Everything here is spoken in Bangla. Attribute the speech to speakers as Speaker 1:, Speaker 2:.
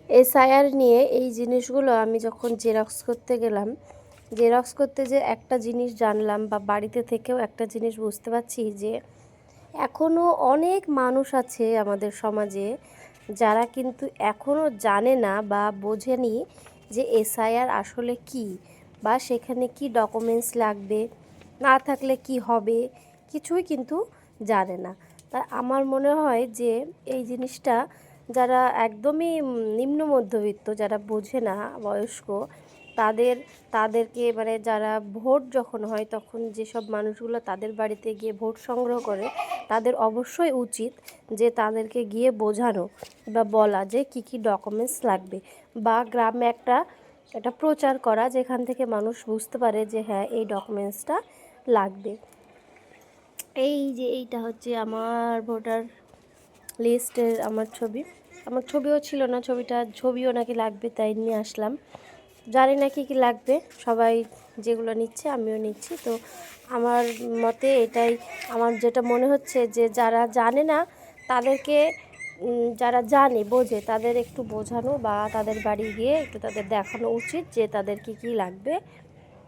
Speaker 1: এসআইআর নিয়ে এই জিনিসগুলো আমি যখন জেরক্স করতে গেলাম, জেরক্স করতে যে একটা জিনিস জানলাম বা বাড়িতে থেকেও একটা জিনিস বুঝতে পারছি যে এখনও অনেক মানুষ আছে আমাদের সমাজে যারা কিন্তু এখনও জানে না বা বোঝেনি যে এসআইআর আসলে কী, বা সেখানে কি ডকুমেন্টস লাগবে, না থাকলে কি হবে, কিছুই কিন্তু জানে না। তা আমার মনে হয় যে এই জিনিসটা যারা একদমই নিম্ন মধ্যবিত্ত, যারা বোঝে না, বয়স্ক, তাদেরকে মানে যারা ভোট যখন হয় তখন যেসব মানুষগুলো তাদের বাড়িতে গিয়ে ভোট সংগ্রহ করে, তাদের অবশ্যই উচিত যে তাদেরকে গিয়ে বোঝানো বা বলা যে কী কী ডকুমেন্টস লাগবে, বা গ্রামে একটা প্রচার করা যেখান থেকে মানুষ বুঝতে পারে যে হ্যাঁ এই ডকুমেন্টসটা লাগবে। এই যে এইটা হচ্ছে আমার ভোটার লিস্টের আমার ছবি। আমার ছবিও ছিল না, ছবিও নাকি লাগবে, তাই নিয়ে আসলাম। জানি না কী কী লাগবে, সবাই যেগুলো নিচ্ছে আমিও নিচ্ছি। তো আমার মতে এটাই, আমার যেটা মনে হচ্ছে যে যারা জানে না তাদেরকে, যারা জানে বোঝে তাদের একটু বোঝানো বা তাদের বাড়ি গিয়ে একটু তাদের দেখানো উচিত যে তাদের কী কী লাগবে।